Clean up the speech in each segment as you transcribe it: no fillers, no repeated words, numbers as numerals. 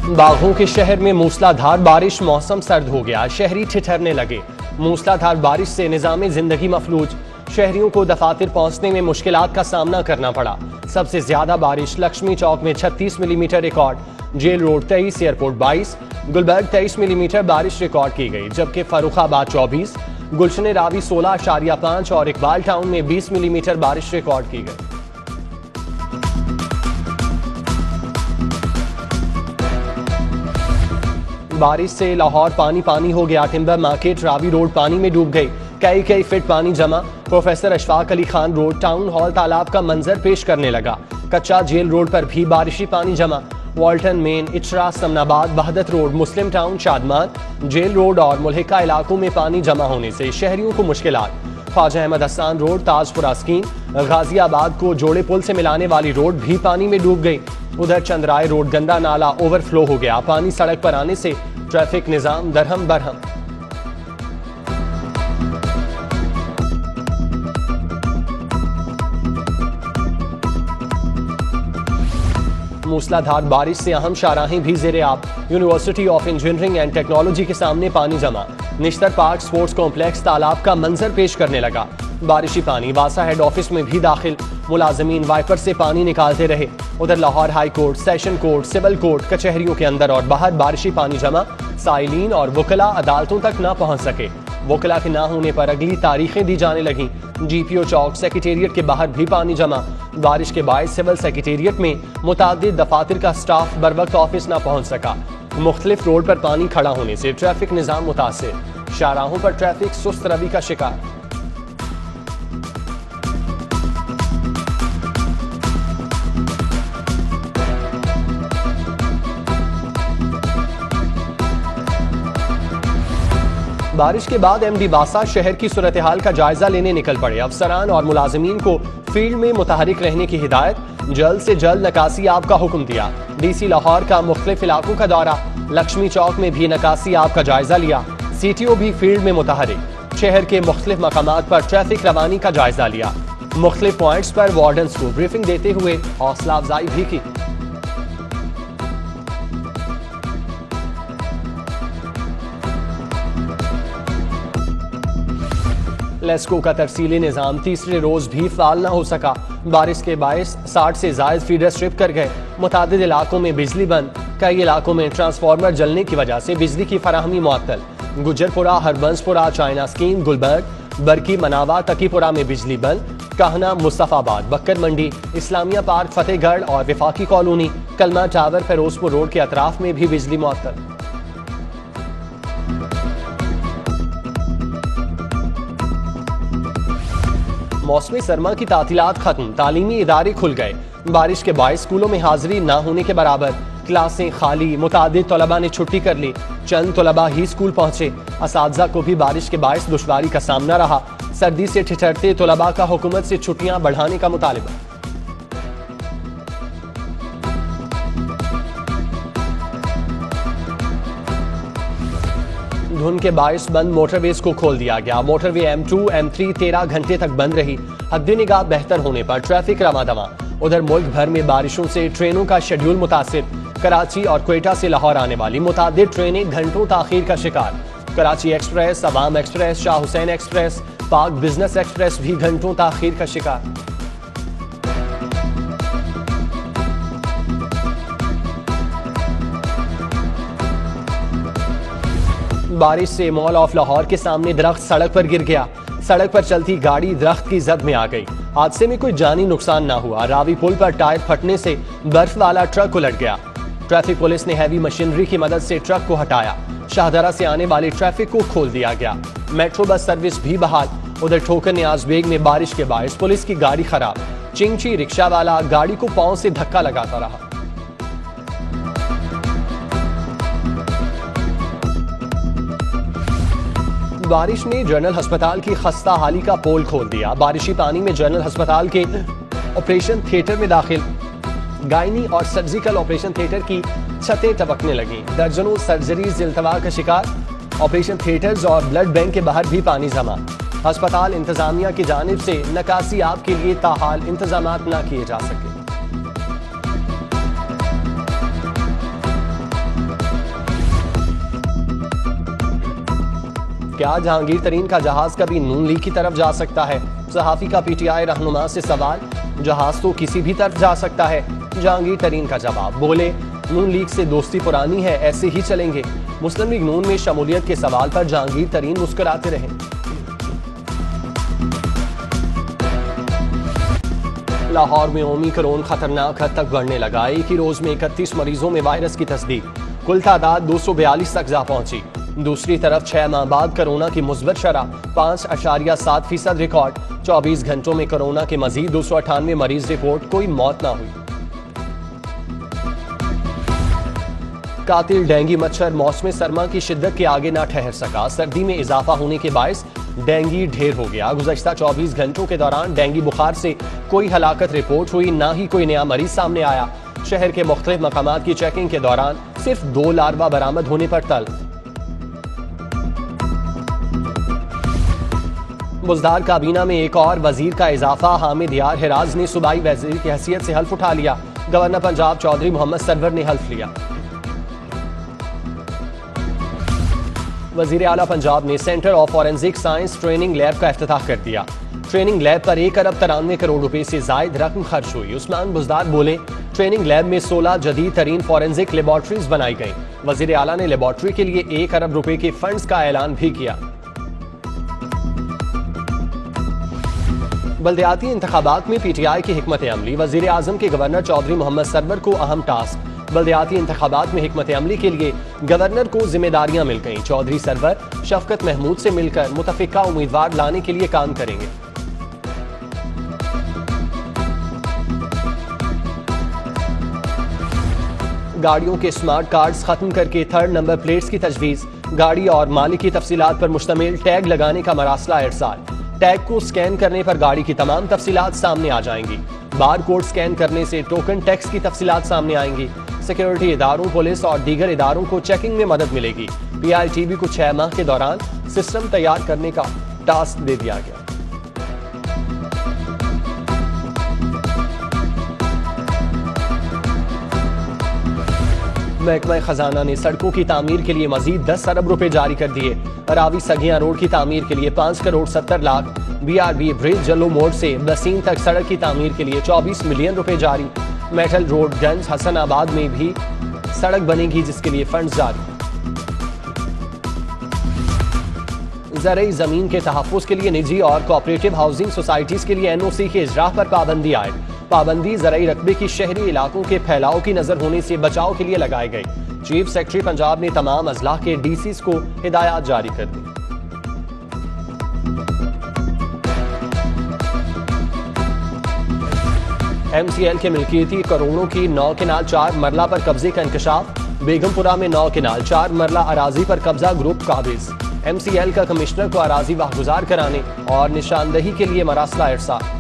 बागों के शहर में मूसलाधार बारिश, मौसम सर्द हो गया, शहरी ठिठुरने लगे। मूसलाधार बारिश से निजाम जिंदगी मफलूज, शहरियों को दफातर पहुंचने में मुश्किलात का सामना करना पड़ा। सबसे ज्यादा बारिश लक्ष्मी चौक में 36 millimetre record, jail road 23, airport 22, Gulberg 23 millimetre बारिश रिकॉर्ड की गई, जबकि फर्रुखाबाद 24, गुलशन रावी 16.5 और इकबाल टाउन में 20 मिलीमीटर बारिश रिकॉर्ड की गई। बारिश से लाहौर पानी पानी हो गया, टिम्बर मार्केट रावी रोड पानी में डूब गई, कई फीट पानी जमा। Professor Ashfaq Ali Khan road town hall तालाब का मंजर पेश करने लगा। कच्चा जेल रोड पर भी बारिशी पानी जमा। Walton main, Ichhra, Samanabad, Wahdat road, Muslim town, Shadman, jail road और मुल्हिका इलाकों में पानी जमा होने से शहरियों को मुश्किलात। ख्वाजा अहमद हसन रोड, ताजपुरा स्कीम, गाजियाबाद को जोड़े पुल से मिलाने वाली रोड भी पानी में डूब गई। उधर चंद्राय रोड गंदा नाला ओवरफ्लो हो गया, पानी सड़क पर आने से ट्रैफिक निजाम दरहम बरहम। मूसलाधार बारिश से अहम शाहराहें भी ज़ेरे आब। University of engineering and technology के सामने पानी जमा। निश्तर पार्क स्पोर्ट्स कॉम्प्लेक्स तालाब का मंजर पेश करने लगा। बारिशी पानी वासा हेड ऑफिस में भी दाखिल, मुलाजमीन वाइपर से पानी निकालते रहे। उधर Lahore high court, session court, civil court, कचहरियों के अंदर और बाहर बारिशी पानी जमा। साइलिन और वकला अदालतों तक ना पहुंच सके। वकला के ना होने पर अगली तारीखें दी जाने लगी। GPO चौक, सेक्रेटेरिएट के बाहर भी पानी जमा। बारिश के बायस सिविल सेक्रेटेरिएट में मुतादिद दफातर का स्टाफ बर वक्त ऑफिस ना पहुंच सका। मुख्तलिफ रोड पर पानी खड़ा होने से ट्रैफिक निजाम मुतासिर, शाहराहों पर ट्रैफिक सुस्त रवि का शिकार। बारिश के बाद MD बासा शहर की सूरत हाल का जायजा लेने निकल पड़े। अफसरान और मुलाजमीन को फील्ड में मुतहरिक रहने की हिदायत, जल्द से जल्द नकासी आब का हुक्म दिया। DC लाहौर का मुख्तलिफ इलाकों का दौरा, लक्ष्मी चौक में भी नकासी आब का जायजा लिया। CTO भी फील्ड में मुतहरिक, शहर के मुख्तलिफ मकामात पर ट्रैफिक रवानी का जायजा लिया। मुख्तलिफ पॉइंट्स पर वार्डन्स को ब्रीफिंग देते हुए हौसला अफजाई भी की। लेस्को का तरसीली निजाम तीसरे रोज भी फाल न हो सका। बारिश के बायस 60 से ज्यादा फीडर स्ट्रिप कर गए। मुतादिद इलाकों में बिजली बंद, कई इलाकों में ट्रांसफार्मर जलने की वजह से बिजली की फराहमी मुअत्तल। गुजरपुरा, हरबंसपुरा, चाइना स्कीम, गुलबर्ग, बरकी, मनावा, तकीपुरा में बिजली बंद। कहना, मुस्तफाबाद, बक्कर मंडी, इस्लामिया पार्क, फतेहगढ़ और विफाकी कॉलोनी, कलमा टावर, फिरोजपुर रोड के अतराफ में भी बिजली मुअत्तल। मौसमी सरमा की तातीलात खत्म, तालीमी इदारे खुल गए। बारिश के बायस स्कूलों में हाजिरी ना होने के बराबर, क्लासें खाली, मुतादिद तलबा ने छुट्टी कर ली, चंद तलबा ही स्कूल पहुंचे। असातिज़ा को भी बारिश के बायस दुश्वारी का सामना रहा। सर्दी से ठिठुरते तलबा का हुकूमत से छुट्टियां बढ़ाने का मुतालिबा। धुंध के बायस बंद मोटरवेज को खोल दिया गया। मोटरवे M2, M3 13 घंटे तक बंद रही। हद्दे निगाह बेहतर होने पर ट्रैफिक रवादवा। उधर मुल्क भर में बारिशों से ट्रेनों का शेड्यूल मुतासिर। कराची और क्वेटा से लाहौर आने वाली मुतादिद ट्रेनें घंटों ताखीर का शिकार। कराची एक्सप्रेस, अवाम एक्सप्रेस, शाह हुसैन एक्सप्रेस, पाक बिजनेस एक्सप्रेस भी घंटों ताखीर का शिकार। बारिश से मॉल ऑफ लाहौर के सामने दरख्त सड़क पर गिर गया। सड़क पर चलती गाड़ी दरख्त की जद में आ गई। हादसे में कोई जानी नुकसान ना हुआ। रावी पुल पर टायर फटने से बर्फ वाला ट्रक उलट गया। ट्रैफिक पुलिस ने हैवी मशीनरी की मदद से ट्रक को हटाया। शाहदरा से आने वाली ट्रैफिक को खोल दिया गया। मेट्रो बस सर्विस भी बहाल। उधर ठोकर न्याज बेग में बारिश के बायस पुलिस की गाड़ी खराब। चिंची रिक्शा वाला गाड़ी को पांव से धक्का लगाता रहा। बारिश ने जनरल अस्पताल की खस्ता हाली का पोल खोल दिया। बारिशी पानी में जनरल अस्पताल के ऑपरेशन थिएटर में दाखिल। गायनी और सर्जिकल ऑपरेशन थिएटर की छतें टपकने लगी। दर्जनों सर्जरीज इल्तवा का शिकार। ऑपरेशन थिएटर्स और ब्लड बैंक के बाहर भी पानी जमा। अस्पताल इंतजामिया की जानिब से नकासी आब के लिए ताहाल इंतजामात न किए जा सके। क्या जहांगीर तरीन का जहाज कभी नून लीग की तरफ जा सकता है? सहाफी का पीटीआई रहनुमा से सवाल। जहाज तो किसी भी तरफ जा सकता है। जहांगीर तरीन का जवाब, बोले नून लीग से दोस्ती पुरानी है, ऐसे ही चलेंगे। मुस्लिम लीग नून में शमूलियत के सवाल पर जहांगीर तरीन मुस्कुराते रहे। लाहौर में ओमिक्रॉन खतरनाक हद तक बढ़ने लगा। एक ही रोज में 31 मरीजों में वायरस की तस्दीक, कुल तादाद 242 तक जा पहुंची। दूसरी तरफ 6 माह बाद कोरोना की मुस्बत शरह 5.7% रिकॉर्ड। 24 घंटों में कोरोना के मजीद 298 मरीज रिपोर्ट, कोई मौत ना हुई। कातिल डेंगू मच्छर मौसम सरमा की शिद्दत के आगे ना ठहर सका। सर्दी में इजाफा होने के बायस डेंगू ढेर हो गया। गुज़श्ता 24 घंटों के दौरान डेंगू बुखार से कोई हलाकत रिपोर्ट हुई, ना ही कोई नया मरीज सामने आया। शहर के मुख्तलिफ मकामात की चेकिंग के दौरान सिर्फ 2 लार्वा बरामद होने पर तल। बुज़दार काबीना में एक और वजीर का इजाफा। हामिद यार हिराज ने सूबाई वजीर की हैसियत से हल्फ उठा लिया। गवर्नर पंजाब चौधरी मोहम्मद सरवर ने हल्फ लिया। वजीर आला पंजाब ने centre of forensic science training lab का इफ्तिताह कर दिया। ट्रेनिंग लैब पर 1 अरब 93 करोड़ रुपए से जायद रकम खर्च हुई। उस्मान बुज़दार बोले, ट्रेनिंग लैब में 16 जदीद तरीन फॉरेंसिक लेबॉर्ट्रीज बनाई गई। वजीर आला ने लेबॉर्ट्री के लिए 1 अरब रुपए के फंड्स का ऐलान भी किया। बल्दियाती इंतखाबात में पीटीआई की हिकमत अमली। वजीर आजम के गवर्नर चौधरी मोहम्मद सरवर को अहम टास्क। बल्दियाती इंतखाबात में हिकमत अमली के लिए गवर्नर को जिम्मेदारियां मिल गईं। चौधरी सरवर शफकत महमूद से मिलकर मुतफिका उम्मीदवार लाने के लिए काम करेंगे। गाड़ियों के स्मार्ट कार्ड्स खत्म करके 3rd नंबर प्लेट्स की तजवीज। गाड़ी और मालिक की तफसीलात पर मुश्तमिल टैग लगाने का मरासला इरसाल। टैग को स्कैन करने पर गाड़ी की तमाम तफसीलात सामने आ जाएंगी। बार कोड स्कैन करने से टोकन टैक्स की तफसीलात सामने आएंगी। सिक्योरिटी इदारों, पुलिस और दीगर इदारों को चेकिंग में मदद मिलेगी। PITB को 6 माह के दौरान सिस्टम तैयार करने का टास्क दे दिया गया। महकमा खजाना ने सड़कों की तामीर के लिए मजीद 10 अरब रुपए जारी कर दिए। रावी सगिया रोड की तामीर के लिए 5 करोड़ 70 लाख। BRB ब्रिज जल्लो मोड़ से बसीन तक सड़क की तामीर के लिए 24 मिलियन रुपए जारी। मेटल रोड गंज हसनाबाद में भी सड़क बनेगी, जिसके लिए फंड जारी। ज़रई जमीन के तहफ़्फ़ुज़ के लिए निजी और कोऑपरेटिव हाउसिंग सोसाइटीज के लिए NOC के इजरा पर पाबंदी आए। पाबंदी ज़रई रकबे की शहरी इलाकों के फैलाव की नजर होने से बचाव के लिए लगाई गई। चीफ सेक्रेटरी पंजाब ने तमाम अजला के DCs को हिदायत जारी कर दी। MCL के मिल्कियती करोड़ों की 9 केनाल 4 मरला पर कब्जे का इंकशाफ। बेगमपुरा में 9 केनाल 4 मरला अराजी पर कब्जा ग्रुप काबिज। MCL का कमिश्नर को अराजी वाहगुजार कराने और निशानदही के लिए मरासला इरसाल।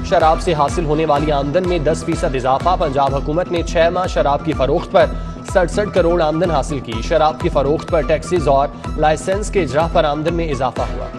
शराब से हासिल होने वाली आमदन में 10% इजाफा। पंजाब हुकूमत ने 6 माह शराब की फरोख्त पर 67 करोड़ आमदन हासिल की। शराब की फरोख्त पर टैक्सेस और लाइसेंस के इजरा पर आमदन में इजाफा हुआ।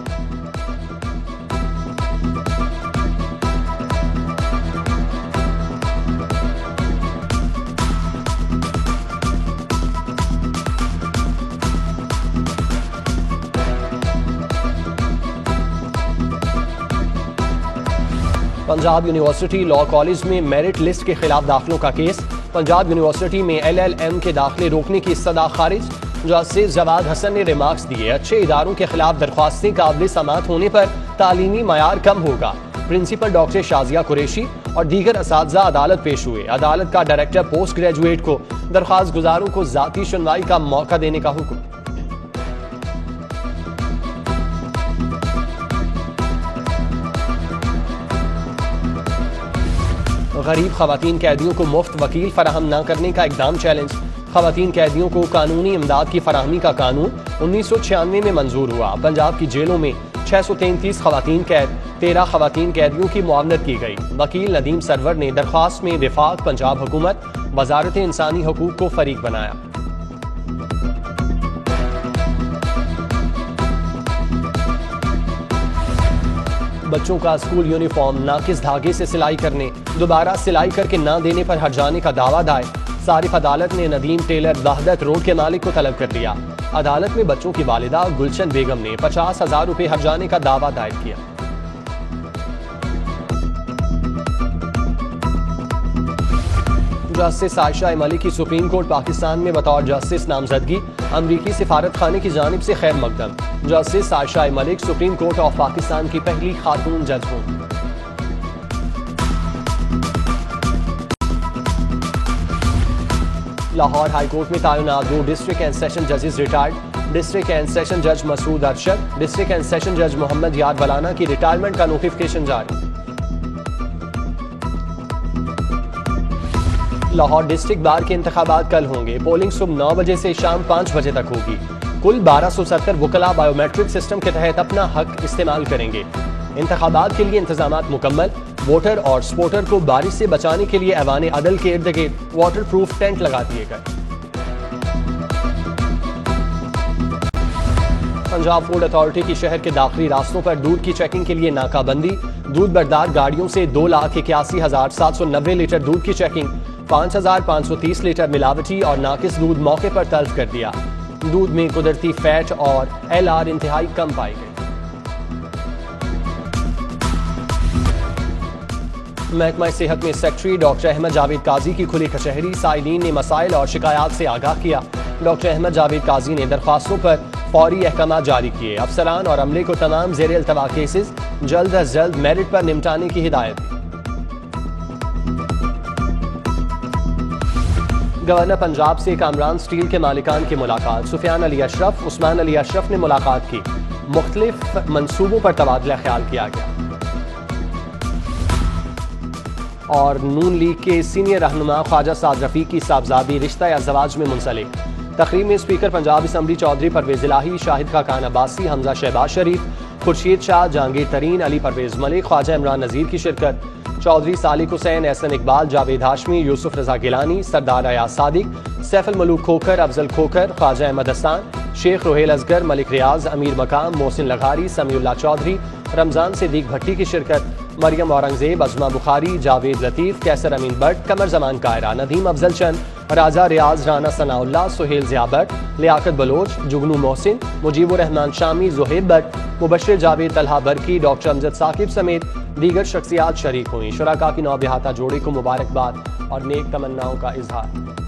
पंजाब यूनिवर्सिटी लॉ कॉलेज में मेरिट लिस्ट के खिलाफ दाखिलों का केस। पंजाब यूनिवर्सिटी में LLM के दाखिले रोकने की सदा खारिज। जस्टिस जवाद हसन ने रिमार्क्स दिए, अच्छे इदारों के खिलाफ दरख्वास्तें काबिल समात होने पर तालीमी मयार कम होगा। प्रिंसिपल डॉक्टर शाजिया कुरैशी और दीगर असातिज़ा अदालत पेश हुए। अदालत का डायरेक्टर पोस्ट ग्रेजुएट को दरख्वास्त गुजारों को जाती सुनवाई का मौका देने का हुक्म। गरीब खवातीन कैदियों को मुफ्त वकील फराहम न करने का इकदाम चैलेंज। खवातीन कैदियों को कानूनी इमदाद की फराहमी का कानून 1996 में मंजूर हुआ। पंजाब की जेलों में 633 खवातीन कैद, 13 खवातीन कैदियों की मुआवनत की गई। वकील नदीम सरवर ने दरख्वास्त में विफाक, पंजाब हुकूमत, वजारत इंसानी हकूक को फरीक बनाया। बच्चों का स्कूल यूनिफॉर्म नाकिस धागे से सिलाई करने, दोबारा सिलाई करके न देने पर हट जाने का दावा दायर। सारिफ अदालत ने नदीम टेलर वहदत रोड के मालिक को तलब कर लिया। अदालत में बच्चों की वालिदा गुलशन बेगम ने 50,000 रुपए हर्जाने का दावा दायर किया। जस्टिस आयशा मलिक की सुप्रीम कोर्ट पाकिस्तान में बतौर जस्टिस नामजदगी अमरीकी सिफारत खाने की जानिब से खैर मकदम। Justice Ayesha Malik supreme court of Pakistan की पहली खातून जज होंगी। लाहौर हाईकोर्ट में तैनात 2 डिस्ट्रिक्ट एंड सेशन जजेस रिटायर्ड। डिस्ट्रिक्ट एंड सेशन जज Masood Arshad, district and session जज मोहम्मद यार बलाना की रिटायरमेंट का नोटिफिकेशन जारी। लाहौर डिस्ट्रिक्ट बार के इंतखाबात कल होंगे। पोलिंग सुबह 9 बजे से शाम 5 बजे तक होगी। कुल 1270 वकला बायोमेट्रिक सिस्टम के तहत अपना हक इस्तेमाल करेंगे। इंतखाबात के लिए इंतजामात मुकम्मल। वोटर और स्पोर्टर को बारिश से बचाने के लिए ऐवान अदल के इर्द गिर्द वाटर प्रूफ टेंट लगा दिए गए। पंजाब फूड अथॉरिटी की शहर के दाखिली रास्तों पर दूध की चेकिंग के लिए नाकाबंदी। दूध बरदार गाड़ियों से 2,81,790 लीटर दूध की चेकिंग। 5,530 लीटर मिलावटी और नाकिस दूध मौके पर तल्फ कर दिया। दूध में कुदरती फैट और LR इंतहाई कम पाई गई। महकमा सेहत में सेक्रेटरी डॉक्टर अहमद जावेद काजी की खुली कचहरी। साइलीन ने मसाइल और शिकायत से आगाह किया। डॉक्टर अहमद जावेद काजी ने दरख्वास्तों पर फौरी अहकाम जारी किए। अफसरान और अमले को तमाम ज़ेर इल्तवा केसेस जल्द अज जल्द मेरिट पर निपटाने की हिदायत दी। गवर्नर पंजाब से कामरान स्टील के मालिकान की मुलाकात। सुफियान अली अशरफ, उस्मान अली अशरफ ने मुलाकात की। मुख्तलिफ मंसूबों पर तबादला ख्याल किया गया। और नून लीग के सीनियर रहनुमा ख्वाजा साद रफीक की साहबजादी रिश्ता या ज़वाज में मुंसलिक। तकरीब में स्पीकर पंजाब असम्बली चौधरी परवेज इलाही, शाहिद खाकान अब्बासी, हमजा शहबाज शरीफ, खुर्शीद शाह, जहांगीर तरीन, अली परवेज मलिक, ख्वाजा इमरान नज़ीर की शिरकत। चौधरी सालिक हुसैन, एहसन इकबाल, जावेद हाशमी, यूसुफ रजा गिलानी, सरदार अयाज सादिक, सैफुल मलूक खोखर, अफजल खोखर, ख्वाजा अहमद हस्तान, शेख रोहेल असगर, मलिक रियाज, अमीर मकाम, मोहसिन लगारी, समीउल्लाह चौधरी, रमजान सिद्दीक भट्टी की शिरकत। मरियम औरंगजेब, अजमा बुखारी, जावेद लतीफ, कैसर अमीन भट्ट, कमर जमान कायरा, नदीम अफजल चंद, राजा रियाज, राना सनाउल्लाह, सुहेल ज़िया भट्ट, लियाकत बलोच, जुगनू मोहसिन, मुजीबुर रहमान शामी, ज़ुहैब भट्ट, मुबश्शिर जावेद, तलहा बरकी, डॉक्टर अमजद साकिब समेत दीगर शख्सियात शरीक हुई। शुरका की नौबिहाता जोड़े को मुबारकबाद और नेक तमन्नाओं का इजहार।